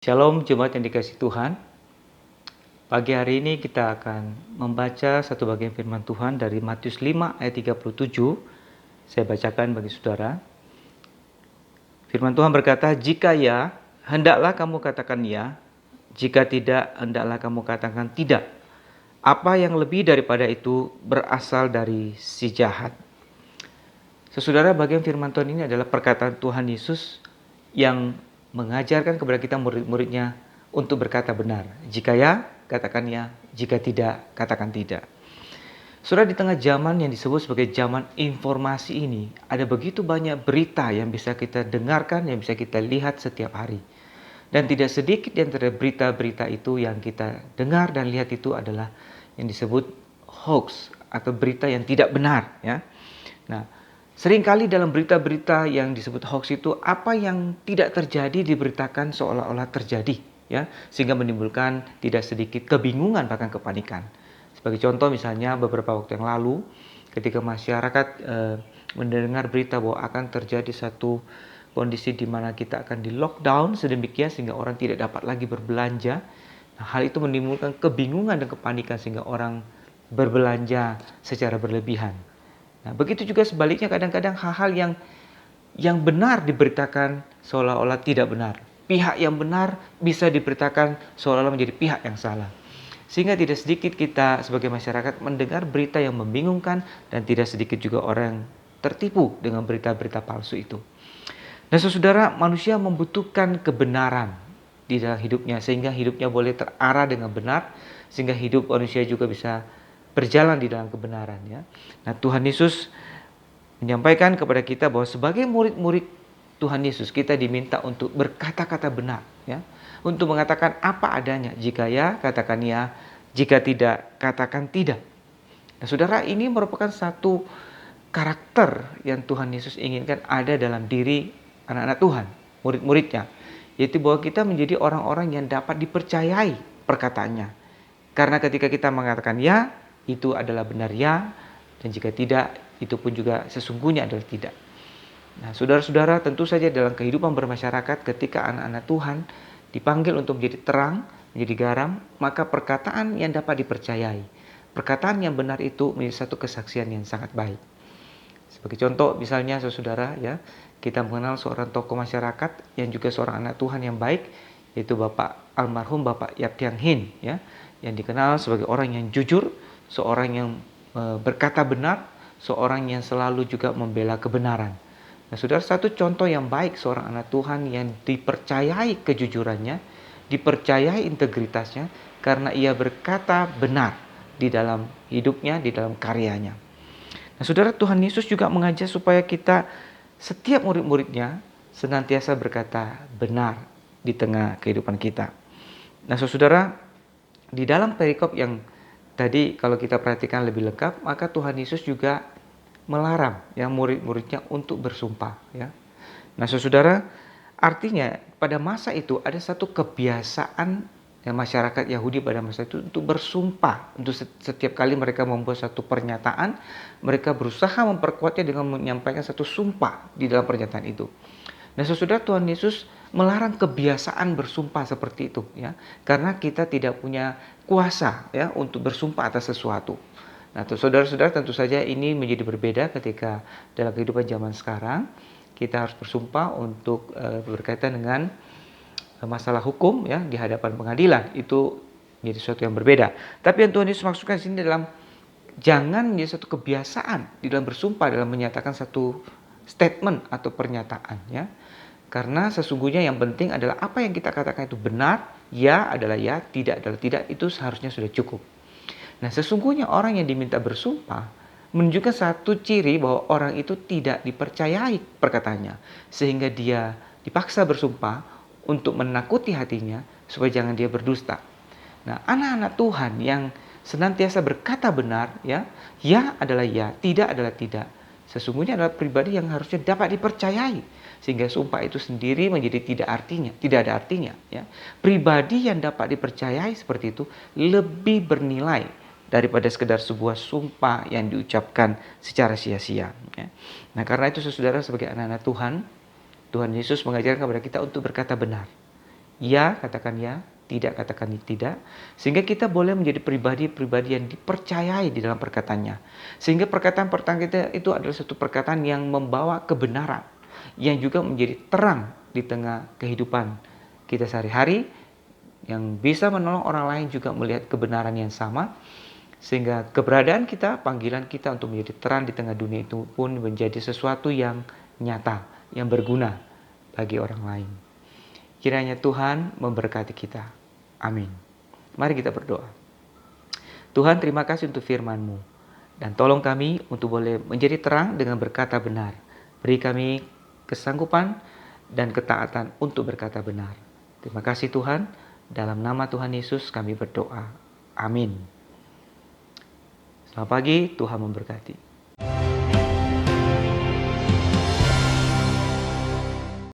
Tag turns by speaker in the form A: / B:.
A: Shalom jemaat yang dikasihi Tuhan. Pagi hari ini kita akan membaca satu bagian firman Tuhan dari Matius 5 ayat 37. Saya bacakan bagi saudara. Firman Tuhan berkata, "Jika ya, hendaklah kamu katakan ya. Jika tidak, hendaklah kamu katakan tidak. Apa yang lebih daripada itu berasal dari si jahat." Saudara, bagian firman Tuhan ini adalah perkataan Tuhan Yesus yang mengajarkan kepada kita murid-muridnya untuk berkata benar. Jika ya, katakan ya. Jika tidak, katakan tidak. Saudara, di tengah zaman yang disebut sebagai zaman informasi ini, ada begitu banyak berita yang bisa kita dengarkan, yang bisa kita lihat setiap hari. Dan tidak sedikit di antara berita-berita itu yang kita dengar dan lihat itu adalah yang disebut hoax atau berita yang tidak benar, ya. Nah, seringkali dalam berita-berita yang disebut hoax itu apa yang tidak terjadi diberitakan seolah-olah terjadi, ya, sehingga menimbulkan tidak sedikit kebingungan bahkan kepanikan. Sebagai contoh misalnya beberapa waktu yang lalu ketika masyarakat mendengar berita bahwa akan terjadi satu kondisi di mana kita akan di lockdown sedemikian sehingga orang tidak dapat lagi berbelanja. Nah, hal itu menimbulkan kebingungan dan kepanikan sehingga orang berbelanja secara berlebihan. Nah, begitu juga sebaliknya kadang-kadang hal-hal yang benar diberitakan seolah-olah tidak benar. Pihak yang benar bisa diberitakan seolah-olah menjadi pihak yang salah. Sehingga tidak sedikit kita sebagai masyarakat mendengar berita yang membingungkan dan tidak sedikit juga orang tertipu dengan berita-berita palsu itu. Nah, saudara, manusia membutuhkan kebenaran di dalam hidupnya sehingga hidupnya boleh terarah dengan benar, sehingga hidup manusia juga bisa berjalan di dalam kebenaran, ya. Nah, Tuhan Yesus menyampaikan kepada kita bahwa sebagai murid-murid Tuhan Yesus kita diminta untuk berkata-kata benar, ya. Untuk mengatakan apa adanya. Jika ya, katakan ya. Jika tidak, katakan tidak. Nah, saudara, ini merupakan satu karakter yang Tuhan Yesus inginkan ada dalam diri anak-anak Tuhan, murid-muridnya. Yaitu bahwa kita menjadi orang-orang yang dapat dipercayai perkataannya. Karena ketika kita mengatakan ya, itu adalah benar ya, dan jika tidak, itu pun juga sesungguhnya adalah tidak. Nah, saudara-saudara, tentu saja dalam kehidupan bermasyarakat ketika anak-anak Tuhan dipanggil untuk menjadi terang, menjadi garam, maka perkataan yang dapat dipercayai, perkataan yang benar itu menjadi satu kesaksian yang sangat baik. Sebagai contoh, misalnya saudara, ya, kita mengenal seorang tokoh masyarakat yang juga seorang anak Tuhan yang baik, yaitu almarhum Bapak Yap Tiang Hin, ya, yang dikenal sebagai orang yang jujur, seorang yang berkata benar, seorang yang selalu juga membela kebenaran. Nah, saudara, satu contoh yang baik seorang anak Tuhan yang dipercayai kejujurannya, dipercayai integritasnya karena ia berkata benar di dalam hidupnya, di dalam karyanya. Nah, saudara, Tuhan Yesus juga mengajak supaya kita setiap murid-muridnya senantiasa berkata benar di tengah kehidupan kita. Nah, saudara, di dalam perikop yang tadi kalau kita perhatikan lebih lengkap, maka Tuhan Yesus juga melarang ya murid-muridnya untuk bersumpah, ya. Nah, saudara, artinya pada masa itu ada satu kebiasaan yang masyarakat Yahudi pada masa itu untuk bersumpah. Untuk setiap kali mereka membuat satu pernyataan, mereka berusaha memperkuatnya dengan menyampaikan satu sumpah di dalam pernyataan itu. Nah, saudara, Tuhan Yesus melarang kebiasaan bersumpah seperti itu, ya, karena kita tidak punya kuasa, ya, untuk bersumpah atas sesuatu. Nah, saudara-saudara, tentu saja ini menjadi berbeda ketika dalam kehidupan zaman sekarang kita harus bersumpah untuk berkaitan dengan masalah hukum, ya, di hadapan pengadilan. Itu menjadi sesuatu yang berbeda. Tapi yang Tuhan Yesus maksudkan di sini dalam jangan menjadi satu kebiasaan di dalam bersumpah, dalam menyatakan satu statement atau pernyataan, ya. Karena sesungguhnya yang penting adalah apa yang kita katakan itu benar, ya adalah ya, tidak adalah tidak, itu seharusnya sudah cukup. Nah, sesungguhnya orang yang diminta bersumpah menunjukkan satu ciri bahwa orang itu tidak dipercayai perkataannya, sehingga dia dipaksa bersumpah untuk menakuti hatinya supaya jangan dia berdusta. Nah, anak-anak Tuhan yang senantiasa berkata benar, ya adalah ya, tidak adalah tidak, sesungguhnya adalah pribadi yang harusnya dapat dipercayai. Sehingga sumpah itu sendiri menjadi tidak ada artinya, ya. Pribadi yang dapat dipercayai seperti itu lebih bernilai daripada sekedar sebuah sumpah yang diucapkan secara sia-sia, ya. Nah, karena itu saudara, sebagai anak-anak Tuhan, Tuhan Yesus mengajarkan kepada kita untuk berkata benar. Ya, katakan ya. Tidak, katakan tidak. Sehingga kita boleh menjadi pribadi-pribadi yang dipercayai di dalam perkataannya. Sehingga perkataan-perkataan kita itu adalah satu perkataan yang membawa kebenaran. Yang juga menjadi terang di tengah kehidupan kita sehari-hari. Yang bisa menolong orang lain juga melihat kebenaran yang sama. Sehingga keberadaan kita, panggilan kita untuk menjadi terang di tengah dunia itu pun menjadi sesuatu yang nyata, yang berguna bagi orang lain. Kiranya Tuhan memberkati kita. Amin. Mari kita berdoa. Tuhan, terima kasih untuk firman-Mu. Dan tolong kami untuk boleh menjadi terang dengan berkata benar. Beri kami kesanggupan dan ketaatan untuk berkata benar. Terima kasih Tuhan. Dalam nama Tuhan Yesus kami berdoa. Amin. Selamat pagi, Tuhan memberkati.